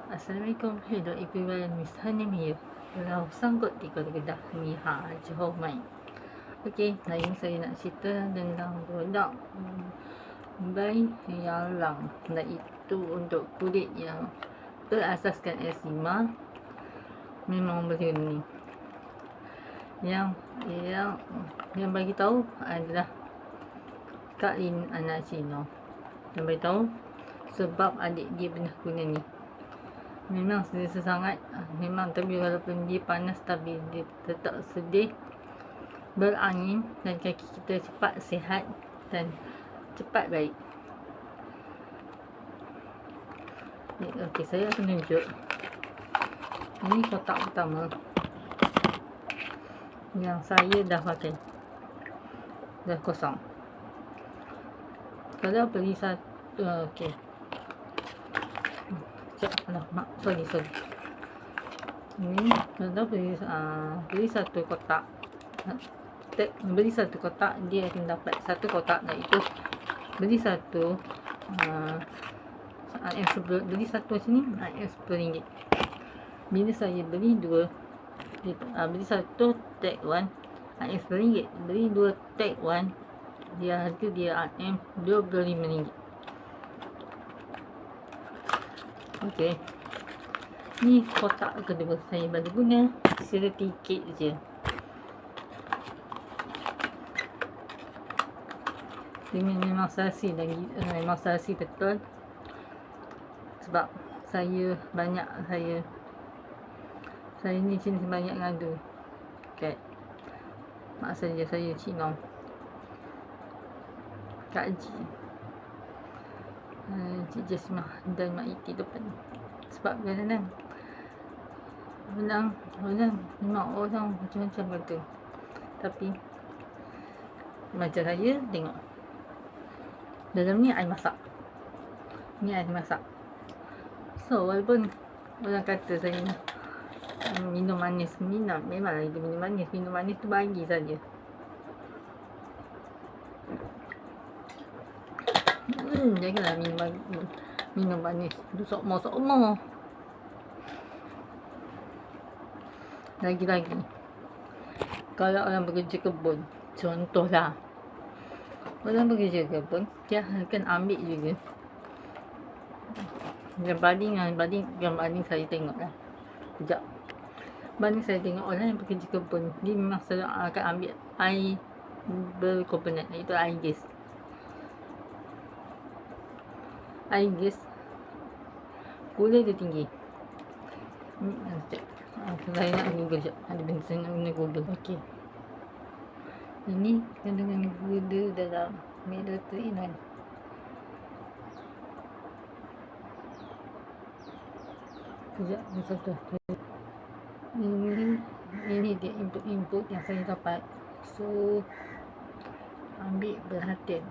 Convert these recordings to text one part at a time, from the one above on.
Assalamualaikum. Hello everyone. Miss Hanim here. Kalau sangkut di kedah ni Johor main. Okey, hari ni saya nak cerita tentang produk bayi yalang, iaitu untuk kulit yang berasaskan eczema. Memang benda ni yang bagi tahu adalah Kak Lin anak Cina. Yang bagi tahu sebab adik dia pernah guna ni. Memang selesa sangat. Memang, tapi walaupun dia panas, tapi dia tetap sedih, berangin, dan kaki kita cepat sihat dan cepat baik. Okey, saya akan tunjuk. Ini kotak pertama yang saya dah pakai, dah kosong. Kalau beli satu, okey, sorry. Ini kalau beli satu kotak, dia akan dapat satu kotak, iaitu beli satu beli satu macam ni RM10. Bila saya beli dua, beli satu tag 1 RM10, beli dua tag 1, dia harga dia RM25. Okey, ni kotak kedua saya baru guna sedikit je. Memang sasi lagi, memang sasi betul. Sebab saya ni sini banyak ngadu kat mak saya Cina, Kak Ji, Cik Jasmah dan Mak Iti depan. Sebab kadang-kadang memang orang macam-macam kata, tapi macam saya tengok dalam ni air masak, so walaupun orang kata saya minum manis, memanglah dia minum manis tu bagi saja. Janganlah minum manis tu sokmo. Lagi-lagi kalau orang bekerja kebun, contohlah orang bekerja kebun, dia akan ambil juga yang banding saya tengok lah. Sekejap, banding saya tengok orang yang bekerja kebun, dia memang selalu akan ambil air berkomponen, iaitu air gas. Gula dia tinggi. Saya nak Google sekejap. Ada benda saya nak guna Google. Okey, ini kandungan gula dalam Milo 3 in 1. Sekejap, satu. Ini dia input yang saya dapat. So, ambil perhatian.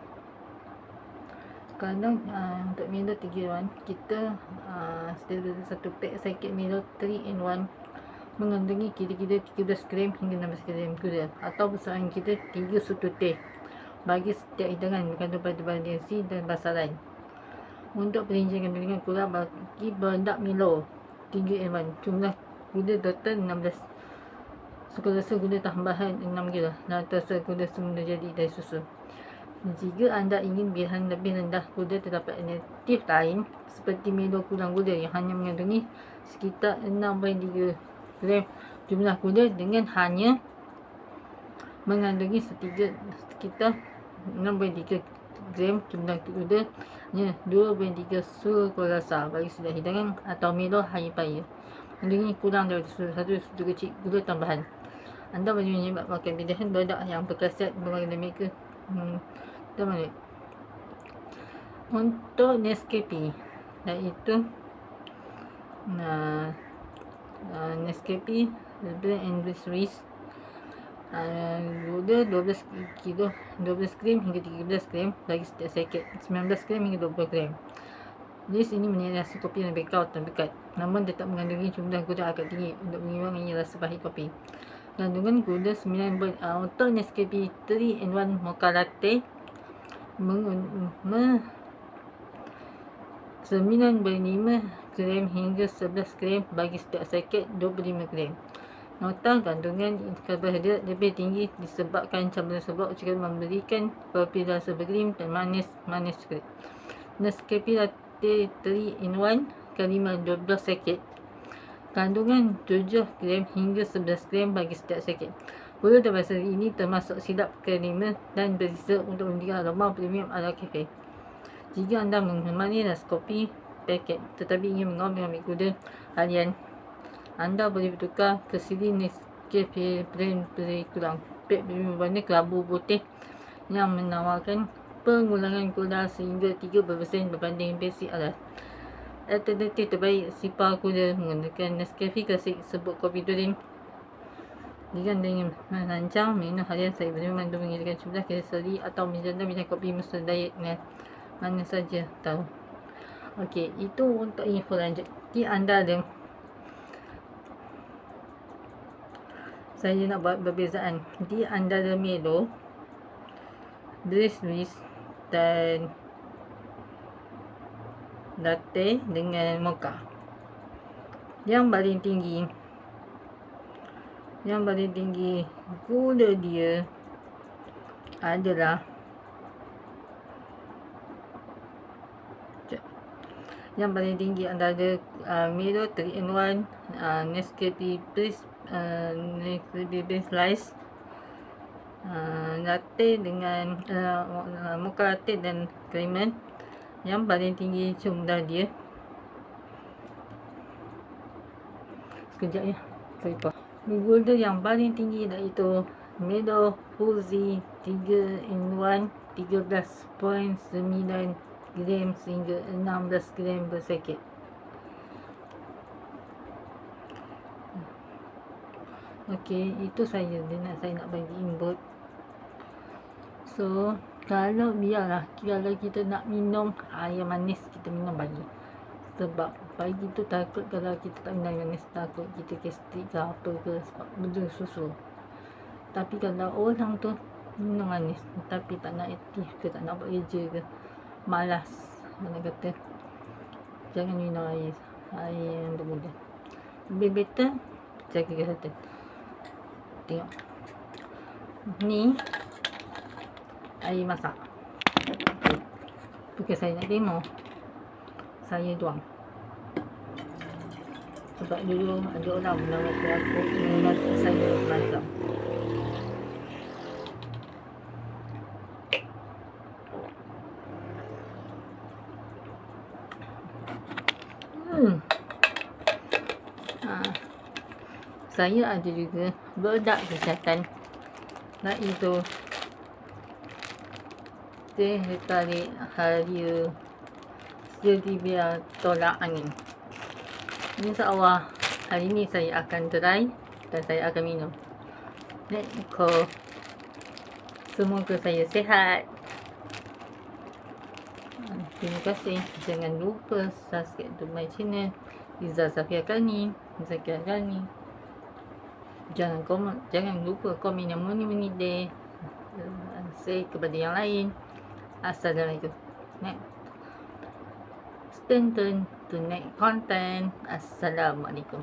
Kalau untuk Milo 3 in 1, kita sedia satu pack sakit Milo 3 in 1 mengandungi kira-kira 13 gram hingga 16 gram gula, atau besaran kita 3 sudu teh bagi setiap hidangan mengandung pada bahan C dan basaran. Untuk perinjian kandungan gula bagi produk Milo 3 in 1, jumlah gula total 16, suku rasa gula tambahan 6 gram, dan rasa gula semula jadi dari susu. Jika anda ingin pilihan lebih rendah gula, terdapat alternatif lain seperti Milo kurang gula yang hanya mengandungi sekitar 6.3 gram jumlah gula dengan hanya mengandungi sekitar 6.3 gram jumlah gula, 2.3 suku rasa bagi setiap hidangan, atau Milo High Fire mengandungi kurang dari 1 sudu kecil gula tambahan. Anda boleh menyebabkan pilihan produk yang berkhasiat berbagai mereka. Untuk Nescafe, iaitu Nescafe Blend and Series, gula 12 gram hingga 13 gram bagi setiap saket, 19 gram hingga 20 gram. List ini menilai kopi yang lebih terdekat, namun tetap mengandungi jumlah gula agak tinggi untuk mengimbangi rasa pahit kopi. Kandungan gula 9. Untuk Nescafe 3 in 1 Mocha Latte 9.5 gram hingga 11 gram bagi setiap saket 25 gram. Nota kandungan karbohidrat lebih tinggi disebabkan campuran sebab jika memberikan kopi rasa berkrim dan manis sikit. Nescafe Latte 3 in 1 kalima 12 saket. Kandungan 7 gram hingga 11 gram bagi setiap saket. Gula dan rasa ini termasuk silap kelima dan berbeza untuk memberikan aroma premium ala kafe. Jika anda menemani Nescafe paket tetapi ingin mengambil gula harian, anda boleh bertukar ke siri Nescafe brand berkurang. Pek berwarna kelabu putih yang menawarkan pengulangan gula sehingga 30% berbanding basic alas. Alternatif terbaik sifar gula menggunakan Nescafe klasik sebut kopi turin. Jika anda ingin merancang menu harian, saya boleh memandu menggunakan 11 kalori atau menjana minum kopi mesra diet mana saja tahu. Okey, itu untuk info lanjut. Jika anda ada, saya nak buat perbezaan. Di antara Milo, Swiss dan latte dengan mocha. Yang paling tinggi gula dia adalah yang paling tinggi antara Milo 3 in 1, Nescafe Bliss, Nescafe Slice, latte dengan mocha latte dan creamer. Yang paling tinggi jumlah dia, sekejap ya, saya lupa. Gula yang paling tinggi iaitu Milo Fuzzy 3 in 1 13.9 gram sehingga 16 gram per saket. Okey, itu saja saya nak bagi input. So, kalau biarlah kalau kita nak minum air manis, kita minum pagi. Sebab pagi tu takut kalau kita tak minum air manis, takut kita gastrik ke apa ke sebab benda susu. Tapi kalau orang tu minum manis tapi tak nak aktif ke, tak nak buat kerja ke, malas, mana kata, jangan minum air yang bermuda. Lebih better jaga kesihatan. Tengok ni air masak. Okay. Bukan saya nak demo, saya tuang. Sebab dulu ada orang menawar aku minat saya masak. Saya ada juga bedak kesihatan, iaitu teh tarik haria stevia tolak angin. InsyaAllah hari ni saya akan try dan saya akan minum. Semoga saya sihat. Terima kasih. Jangan lupa subscribe to my channel Izzah Safia Kani. Jangan lupa komen yang muni deh. Say kepada yang lain. Assalamualaikum. Stay tuned to next content. Assalamualaikum.